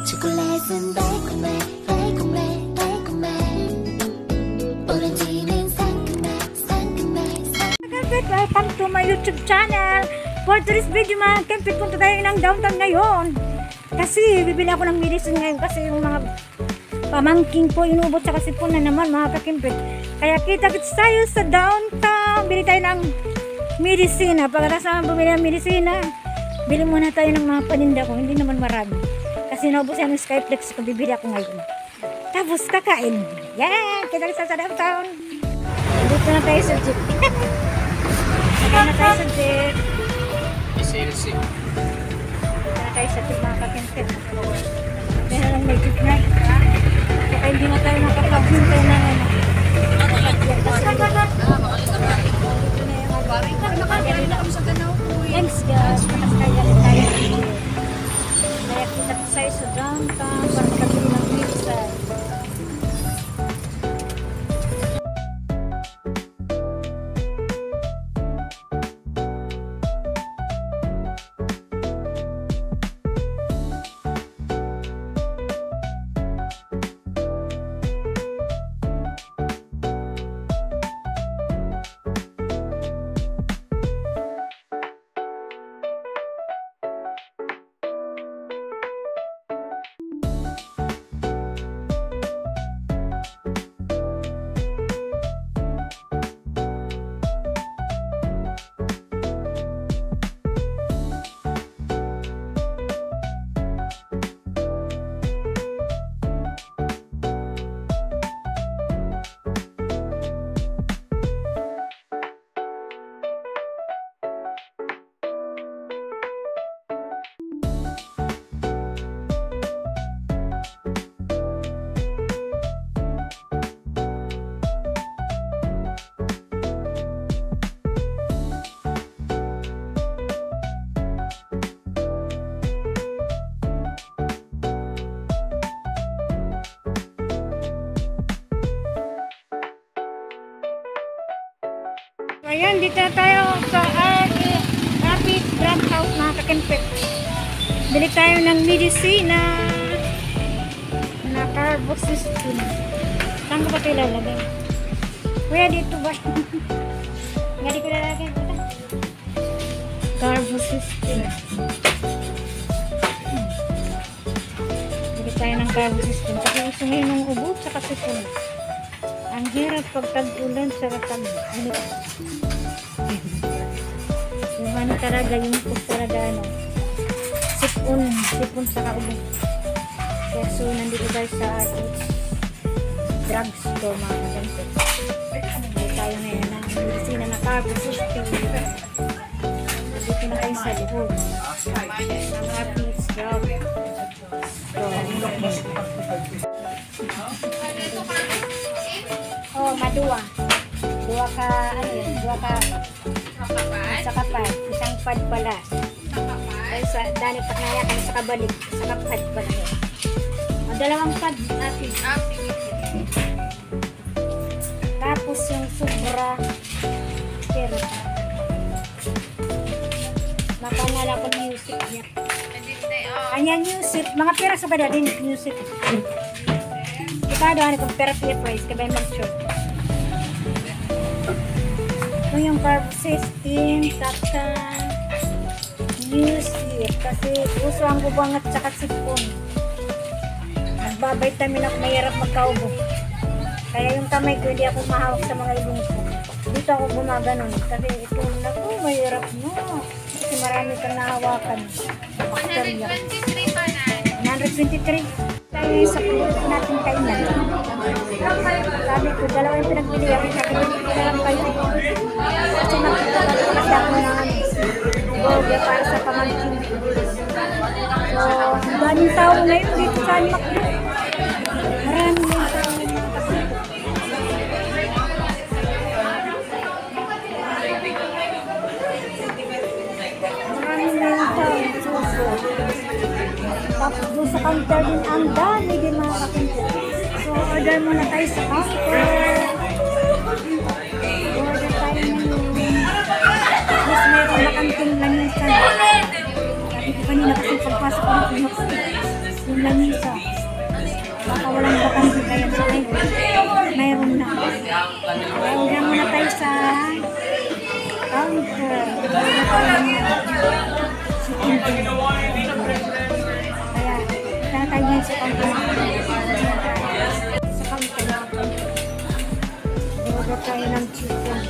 초콜릿은 달콤해 달콤해 달콤해 오렌지는 상큼해 상큼해 Kempit, welcome to my YouTube channel. For today's video mga Kempit, punta tayo ng downtown ngayon. Kasi bibili ako ng medicine ngayon kasi yung mga pamangking ko inubot sa kasipon na naman mga Kempit. Kaya kita-kits tayo sa downtown. Bili tayo ng medisina. Pagkatapos naman bumili ng medisina, bili muna tayo ng mga paninda ko. Hindi naman marami. Kasi naubos yan ng Skyflex ko, bibili ako ngayon. Tapos kakain. Yeah! Kita-kits sa downtown. Dito na tayo sa jeep. Sakay na tayo sa jeep. SLC. Sakay na tayo sa jeep mga Kempit. Kaya lang may jeep na. Kaya hindi na tayo makapag-hintay na ano. Thanks guys, nakasakaya rin tayo. Kaya kita tayo sa downtown para makabili ng pizza. Ayan, dito na tayo sa Rapid Drug House mga Kempit. Bili tayo ng medisina na Carbosystem. Saan ko ba ito ilalagay? Kuya, dito ba? Nga di ko ilalagay. Carbosystem. Bili tayo ng Carbosystem. Kasi gusto ngayon ng ubo sa kasipon. Ang hirap pag tag-ulan sa tag-ulan. Yung ano talaga, yung pus talaga ano, sipon sa kaulan. Kaya so, nandito tayo sa drugstore mga Kempit. May tayo na yan ng medicina na Carbosystem. Dito na kayo sa lihog. Ang Rapid Drug. Oh, maduwa. Duwa ka, ano yun? Duwa ka sa kapal. Isang pad pala. Ay, sa dali pa kaya ka sa kabalik. Sa kapad pala yun. O, dalawang pad. Tapos yung sobra. Pero, makanala ko music niya. Kanya music. Mga pera sa bada din music. Kita doon kung pera price. Kabay mag-short. Ito yung Carbosystem, saka music. Kasi uso ang bubangat saka sipon. Nagbabitamin ako, mahirap magkaubo. Kaya yung kamay ko, hindi ako mahawak sa mga ibong ko. Dito ako gumaganon. Kasi ito na po, mahirap mo. Kasi marami kang nahawakan. 123 pa na 123. Tayo sa pagkakas natin kainan. Sabi ko, dalawa yung pinagbili ako. Sabi ko, hindi ko na lang kayo. Kasi magkakalas ako ng burger para sa pamangkin. So, daming tao ngayon dito sa Makro. Maraming tao ngayon. Maraming tao. Tapos doon sa counter din ang dami din mga Kempit. So, order muna tayo sa counter. Order tayo ng tapos meron na kanting lang yung stand. Sabi ko kanina kasi pagpasok ko ng yung lamisa. Baka walang bakante kaya sa mayroon na. Kaya huwag muna tayo sa counter. Kaya tatay ngayon sa counter. Sa counter. Order tayo ng chicken.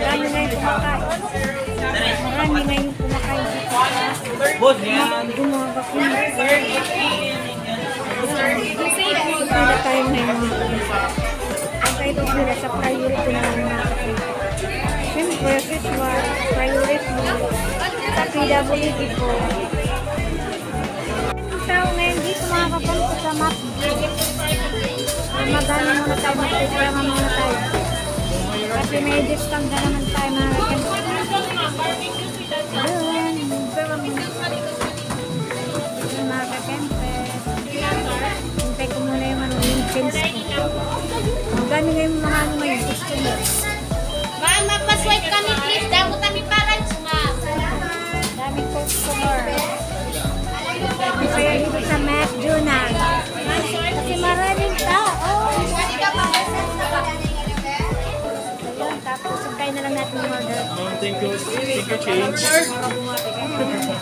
Marami na yung kumakain. Marami na yung kumakain. Gumagak na. Pila tayo na yung ang kayo nila sa priority na lang natin. Siyempre, siswar, priority sa PWD po. Yung tao na hindi kumakapunta sa map. Magana muna tayo, magpipirama muna tayo. Kasi may discount na naman tayo mga kempe. Ayun, mga kakempe. Hintay ko muna yung yung change ko. Ang dami nga yung mga may customer. Ma'am, magpa-swipe kami please. Damo kami parang ma'am. Daming customer. Kaya dito sa McDonald's. Kasi maraming tao. Ayun, tapos sugay na lang natin yung order. Thank you. Thank you, change.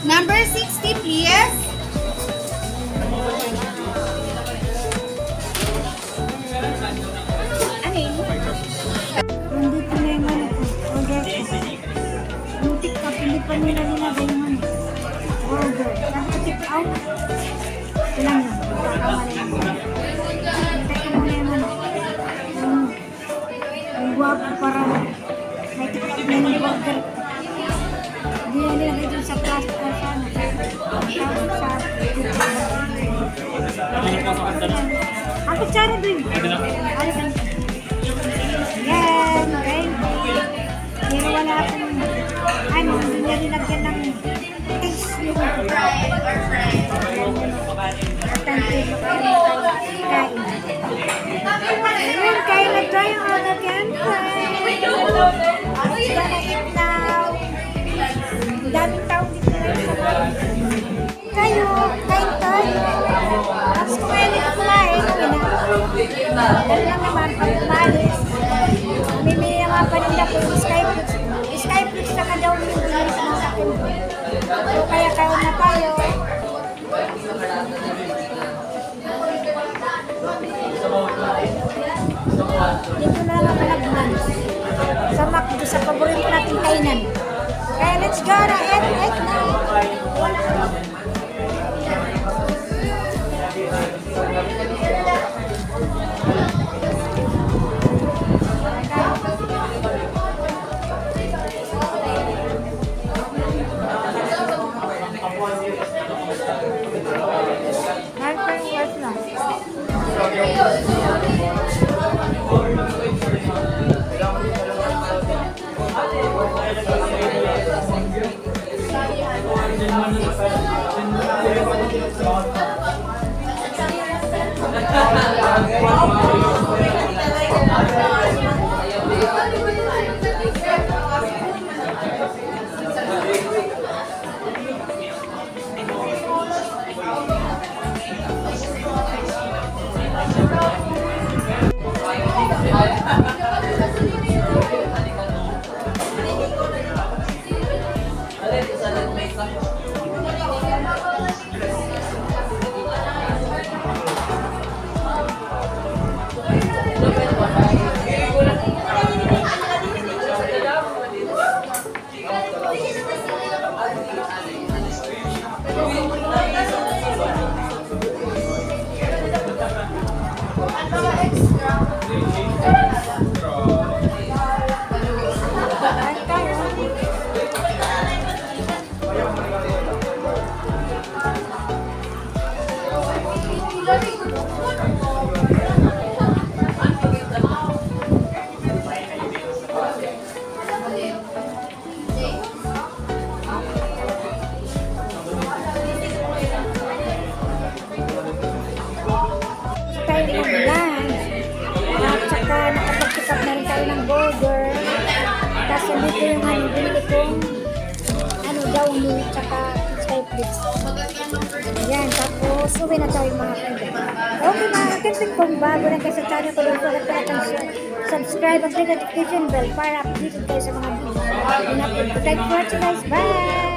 Number 60 please. Ano yun? Nandito na yung ano ko. Order ko. Muntik pa, hindi pa nila nilagay yung ano. Order. Tapos tip out. Ilang na. Kamali lang. Hintay ko muna yung ano. Ang guwapo para may tip out na yung order. Hindi na nilagay dun sa plastic or sa ano. Ang kutsara dun. Ano ka? Yan, okay. Pero wala akong, ano, hindi niya nilagyan ng taste yung kain. Ayun, kain na tayo mga kempe. It's gonna eat now. Daming tao dito na sa bahay. Kayo, kain tayo. Tapos kumain ito kumain. Dahil lang naman, pag umalis, mamimili ang mga paninda ko yung Skyflix. Skyflix na ka daw yung binili sa mga akin. So, kaya kayo na tayo. Dito na lang ako nag-lunch. Sa McDo, sa paborito nating kainan. Kaya let's go na, eat now. macaroni, tsaka sky flakes. Ayan, tapos uwi na tayo mga kaibigan. Okay mga camping, kung bago na kayo sa channel ko, don't forget to like and subscribe at click notification bell para updated kayo sa mga video. Thank you guys, bye!